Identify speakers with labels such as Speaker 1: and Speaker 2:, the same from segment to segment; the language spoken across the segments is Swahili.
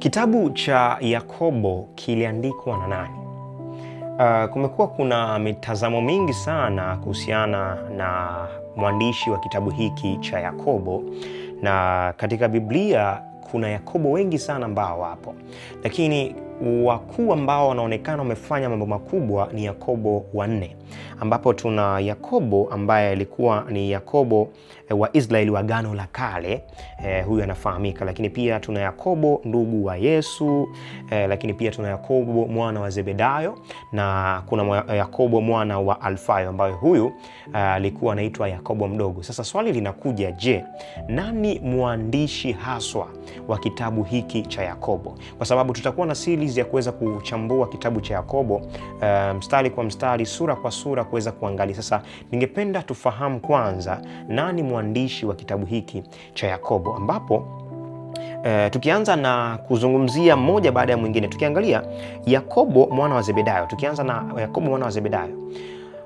Speaker 1: Kitabu cha Yakobo kiliandikwa na nani? Kumekuwa kuna mitazamo mingi sana kuhusiana na mwandishi wa kitabu hiki cha Yakobo, na katika Biblia kuna Yakobo wengi sana ambao wapo, lakini wakuu ambao wanaonekana wamefanya mambo makubwa ni Yakobo wanne, ambapo tuna Yakobo ambaye alikuwa ni Yakobo wa Israeli wa Agano la Kale, huyu anafahamika. Lakini pia tuna Yakobo ndugu wa Yesu, lakini pia tuna Yakobo mwana wa Zebedayo, na kuna Yakobo mwana wa Alfayo ambaye huyu alikuwa anaitwa Yakobo mdogo. Sasa swali linakuja, je, nani mwandishi haswa wa kitabu hiki cha Yakobo? Kwa sababu tutakuwa na series ya kuweza kuchambua kitabu cha Yakobo mstari kwa mstari, sura kwa sura, kuweza kuangalia. Sasa ningependa tufahamu kwanza nani mwandishi wa kitabu hiki cha Yakobo, ambapo tukianza na kuzungumzia mmoja baada ya mwingine, tukiangalia Yakobo mwana wa Zebedayo. Tukianza na Yakobo mwana wa Zebedayo,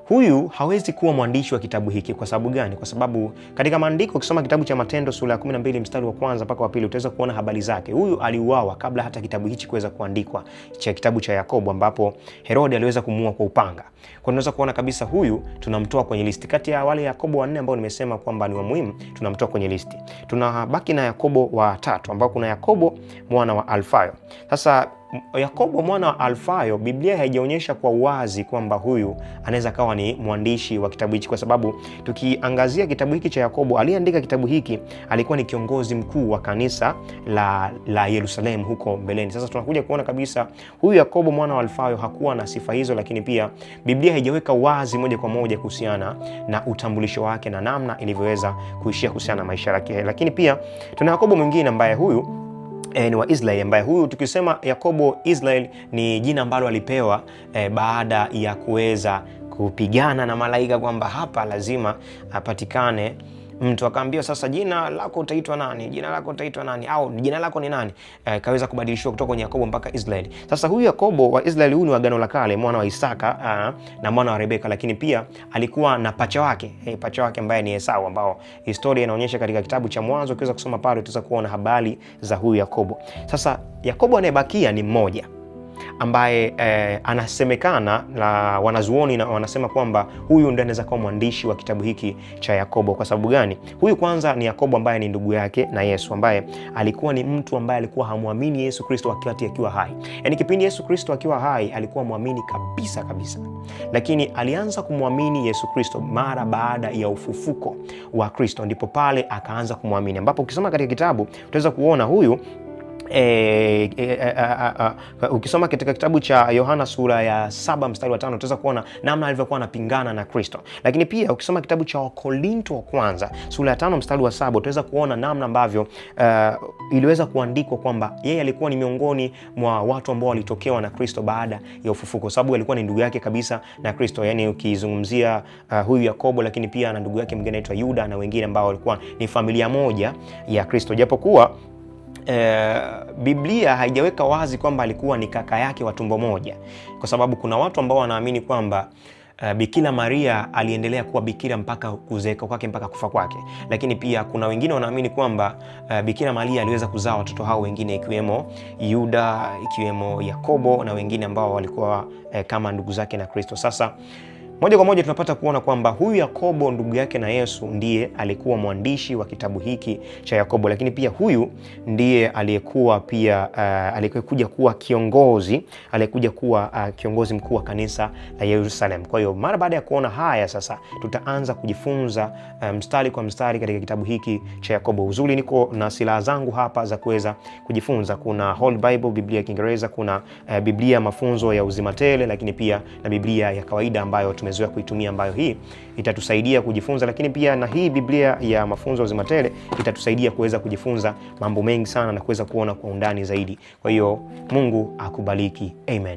Speaker 1: huyu hawezi kuwa mwandishi wa kitabu hiki. Kwa sababu gani? Kwa sababu katika maandiko, ukisoma kitabu cha Matendo sura ya 12 mstari wa kwanza mpaka wa pili, utaweza kuona habari zake. Huyu aliuawa kabla hata kitabu hichi kuweza kuandikwa, cha kitabu cha Yakobo, ambapo Herode aliweza kumuua kwa upanga. Kwa tunaweza kuona kabisa huyu tunamtoa kwenye listi. Kati ya wale Yakobo wanne ambao nimesema kwamba ni wa muhimu, tunamtoa kwenye listi. Tunabaki na Yakobo wa tatu, ambao kuna Yakobo mwana wa Alfayo. Sasa Yakobo mwana wa Alfayo, Biblia haijaonyesha kwa wazi kwamba huyu anaweza kawa ni mwandishi wa kitabu hiki, kwa sababu tukiangazia kitabu hiki cha Yakobo, aliyeandika kitabu hiki alikuwa ni kiongozi mkuu wa kanisa la Yerusalemu huko mbeleni. Sasa tunakuja kuona kabisa huyu Yakobo mwana wa Alfayo hakuwa na sifa hizo, lakini pia Biblia haijaweka wazi moja kwa moja kuhusiana na utambulisho wake na namna ilivyoweza kuishia kuhusiana na maisha yake. Lakini pia tuna Yakobo mwingine ambaye huyu ni wa Israeli, ambaye huyu tukisema Yakobo Israeli ni jina ambalo alipewa baada ya kuweza kupigana na malaika, kwamba hapa lazima apatikane mtu. Akaambiwa, sasa jina lako utaitwa nani? Jina lako utaitwa nani? Au jina lako ni nani? Kaweza kubadilishwa kutoka kwenye Yakobo mpaka Israeli. Sasa huyu Yakobo wa Israeli, huyu ni wa Agano la Kale, mwana wa Isaka na mwana wa Rebeka, lakini pia alikuwa na pacha wake ambaye ni Esau, ambao historia inaonyesha katika kitabu cha Mwanzo. Ukiweza kusoma pale utaweza kuona habari za huyu Yakobo. Sasa Yakobo anayebakia ni mmoja ambaye anasemekana na wanazuoni na wanasema kwamba huyu ndiye anaweza kuwa mwandishi wa kitabu hiki cha Yakobo. Kwa sababu gani? Huyu kwanza ni Yakobo ambaye ni ndugu yake na Yesu, ambaye alikuwa ni mtu ambaye alikuwa hamwamini Yesu Kristo wakati akiwa hai. Yaani kipindi Yesu Kristo akiwa hai alikuwa muamini kabisa, lakini alianza kumwamini Yesu Kristo mara baada ya ufufuko wa Kristo, ndipo pale akaanza kumwamini, ambapo ukisoma katika kitabu utaweza kuona huyu ukisoma katika kitabu cha Yohana sura ya 7 mstari wa 5 utaweza kuona namna alivyokuwa anapingana na Kristo. Lakini pia ukisoma kitabu cha Wakorinto wa kwanza sura ya 5 mstari wa 7 utaweza kuona namna ambavyo iliweza kuandikwa kwamba yeye alikuwa ni miongoni mwa watu ambao walitokewa na Kristo baada ya ufufuko, sababu alikuwa ni ndugu yake kabisa na Kristo. Yani ukizungumzia huyu Yakobo, lakini pia na ndugu yake mwingine anaitwa Yuda na wengine ambao walikuwa ni familia moja ya Kristo, japokuwa Biblia haijaweka wazi kwamba alikuwa ni kaka yake wa tumbo moja, kwa sababu kuna watu ambao wanaamini kwamba Bikira Maria aliendelea kuwa bikira mpaka kuzeeka kwake, mpaka kufa kwake. Lakini pia kuna wengine wanaamini kwamba Bikira Maria aliweza kuzaa watoto hao wengine, ikiwemo Yuda, ikiwemo Yakobo na wengine ambao walikuwa kama ndugu zake na Kristo. Sasa moja kwa moja tunapata kuona kwamba huyu Yakobo ndugu yake na Yesu ndiye alikuwa mwandishi wa kitabu hiki cha Yakobo, lakini pia huyu ndiye aliyekuwa pia alikuja kuwa kiongozi, alikuja kuwa kiongozi mkuu wa kanisa la Yerusalemu. Kwa hiyo mara baada ya kuona haya, sasa tutaanza kujifunza mstari kwa mstari katika kitabu hiki cha Yakobo. Uzuri niko na silaha zangu hapa za kuweza kujifunza. Kuna Holy Bible, Biblia ya Kiingereza, kuna Biblia mafunzo ya uzima tele, lakini pia na Biblia ya kawaida ambayo tumezoea kuitumia, ambayo hii itatusaidia kujifunza, lakini pia na hii Biblia ya mafunzo ya uzima tele itatusaidia kuweza kujifunza mambo mengi sana na kuweza kuona kwa undani zaidi. Kwa hiyo Mungu akubariki. Amen.